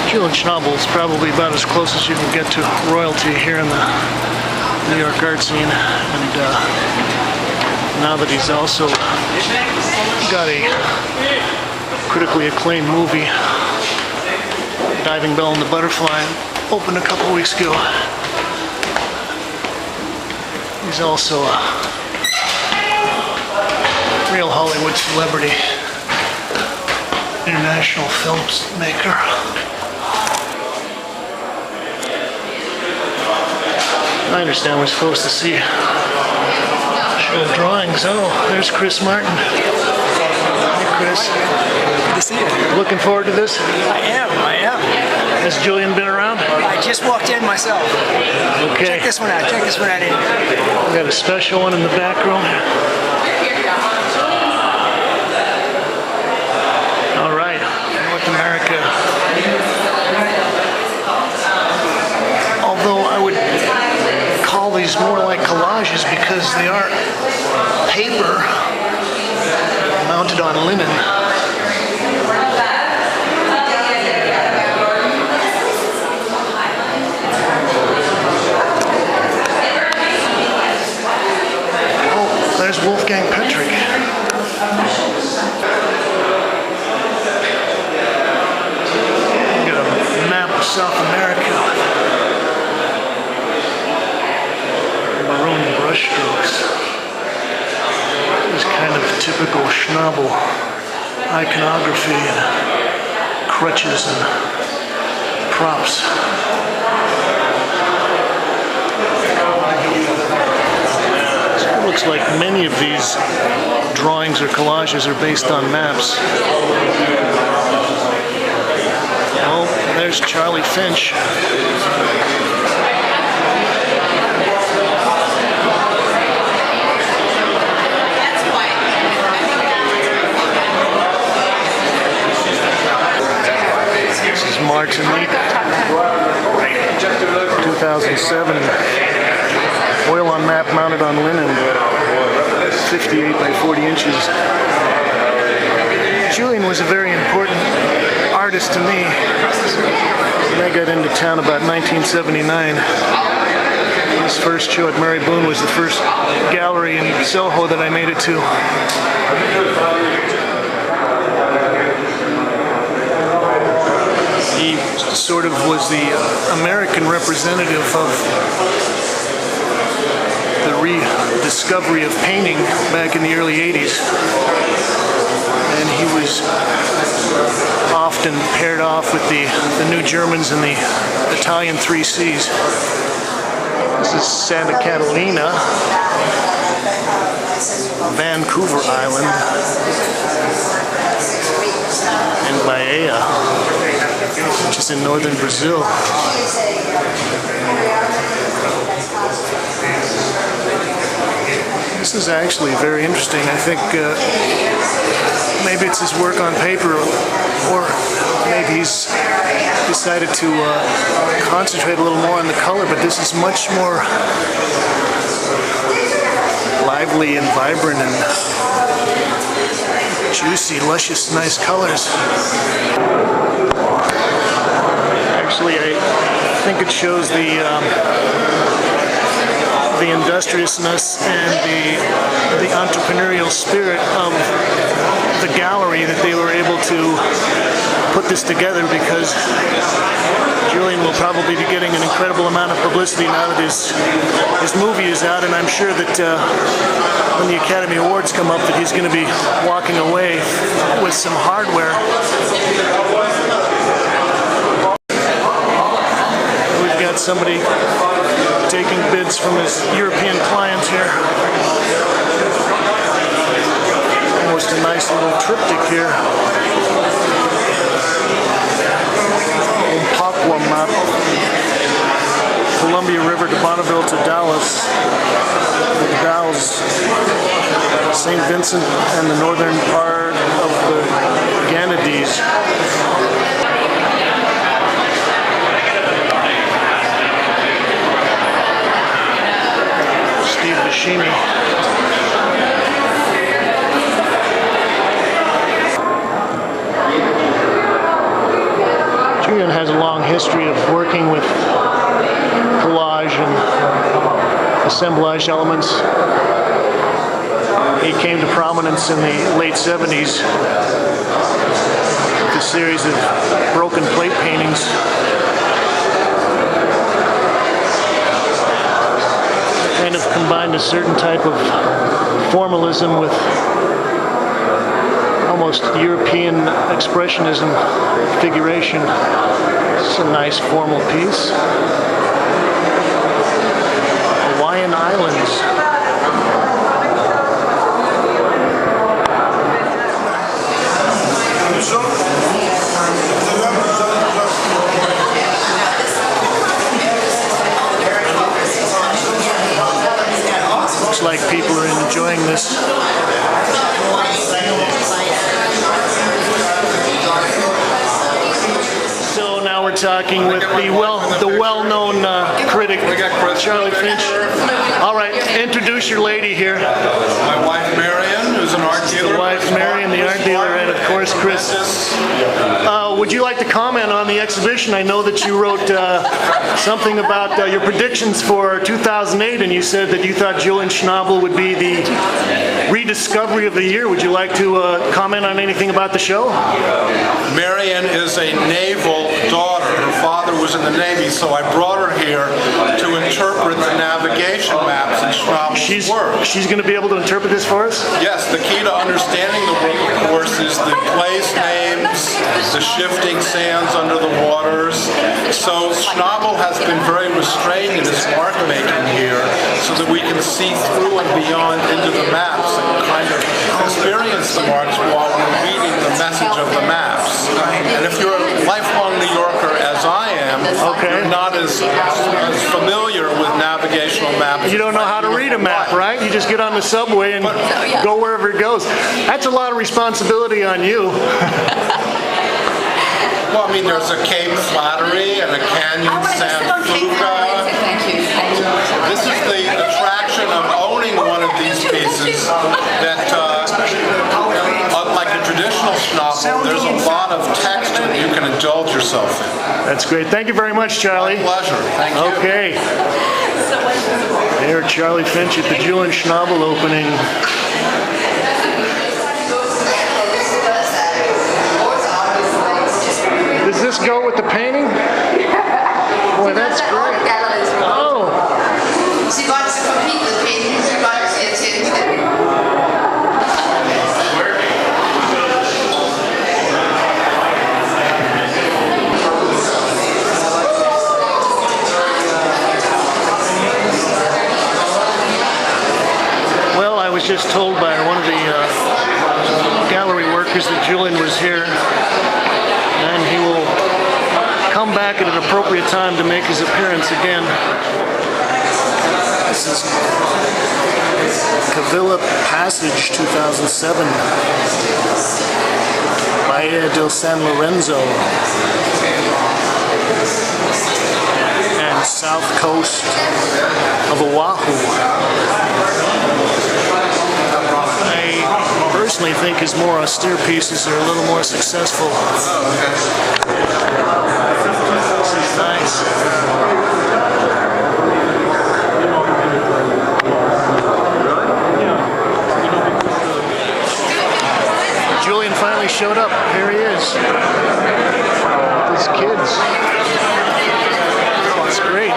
Julian Schnabel is probably about as close as you can get to royalty here in the New York art scene, and now that he's also got a critically acclaimed movie, Diving Bell and the Butterfly, opened a couple weeks ago. He's also a real Hollywood celebrity, international filmmaker. I understand we're supposed to see show drawings. Oh, there's Chris Martin. Hey, Chris. Good to see you. Looking forward to this? I am. Has Julian been around? I just walked in myself. Okay. Check this one out in. We got a special one in the back room. All right, North America. Although I would call these more like collages because they are paper mounted on linen. Oh, there's Wolfgang Petrick. Got a map of South America. Brushstrokes. This kind of typical Schnabel iconography and crutches and props. So it looks like many of these drawings or collages are based on maps. Oh, there's Charlie Finch. March and 2007. Oil on map mounted on linen, 58 by 40 inches. Julian was a very important artist to me. When I got into town about 1979. His first show at Mary Boone was the first gallery in Soho that I made it to. He sort of was the American representative of the rediscovery of painting back in the early 80s. And he was often paired off with the New Germans and the Italian 3 Cs. This is Santa Catalina, Vancouver Island, and Bahia, which is in northern Brazil. This is actually very interesting. I think maybe it's his work on paper, or maybe he's decided to concentrate a little more on the color, but this is much more lively and vibrant and juicy, luscious, nice colors. Actually, I think it shows the industriousness and the entrepreneurial spirit of the gallery that they were able to put this together, because Julian will probably be getting an incredible amount of publicity now that his movie is out, and I'm sure that when the Academy Awards come up that he's going to be walking away with some hardware. We've got somebody taking bids from his European clients here. Almost a nice little triptych here. Papua map. Columbia River to Bonneville to Dallas. The Dalles, St. Vincent and the northern part of the Ganades. Buscemi. Julian has a long history of working with collage and assemblage elements. He came to prominence in the late 70s with a series of broken plate paintings. Kind of combined a certain type of formalism with almost European expressionism figuration. It's a nice formal piece. Hawaiian Islands. Looks like people are enjoying this. So now we're talking with the well-known critic, Charlie Finch. All right, introduce your lady here. My wife Marion, who's an art dealer. The wife Marion, the art dealer, and of course Chris. Would you like to comment on the exhibition? I know that you wrote something about your predictions for 2008, and you said that you thought Julian Schnabel would be the rediscovery of the year. Would you like to comment on anything about the show? Marion is a naval daughter. Her father was in the Navy, so I brought her here to interpret the navigation maps in Schnabel's work. She's going to be able to interpret this for us? Yes, the key to understanding the work, of course, is the place names, the shifting sands under the waters. So Schnabel has been very restrained in his mark making here so that we can see through and beyond into the maps and kind of experience the marks while we're reading the message of the maps. And if you're a lifelong New Yorker, as I am, you're not as familiar with navigational maps. You don't know how to read a map, right? You just get on the subway and go wherever it goes. That's a lot of responsibility on you. Well, I mean, there's a Cape Flattery and a Canyon San Fuga. This is the attraction of owning one of these pieces that, unlike a traditional Schnabel, there's a lot of text that you can indulge yourself in. That's great. Thank you very much, Charlie. My pleasure. Thank you. Okay. There, Charlie Finch at the Julian Schnabel opening. Does this go with the painting? Boy, that's great. Oh. She wants to compete with painting. She wants to Well, I was just told by one of the gallery workers that Julian was here, and he will come back at an appropriate time to make his appearance again. This is Cavilla Passage 2007, Bahia del San Lorenzo, and south coast of Oahu. I personally think his more austere pieces are a little more successful. This is nice. Julian finally showed up. Here he is. With his kids. It's great.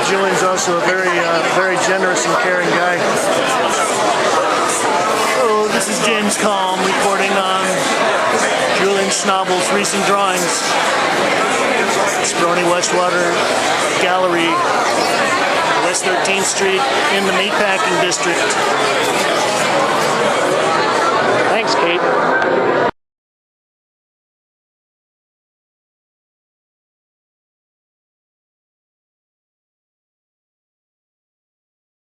Julian's also a very generous and caring guy. So this is James Kalm reporting on Julian Schnabel's recent drawings. SPERONE Westwater Gallery, West 13th Street in the Meatpacking District. Thanks, Kate.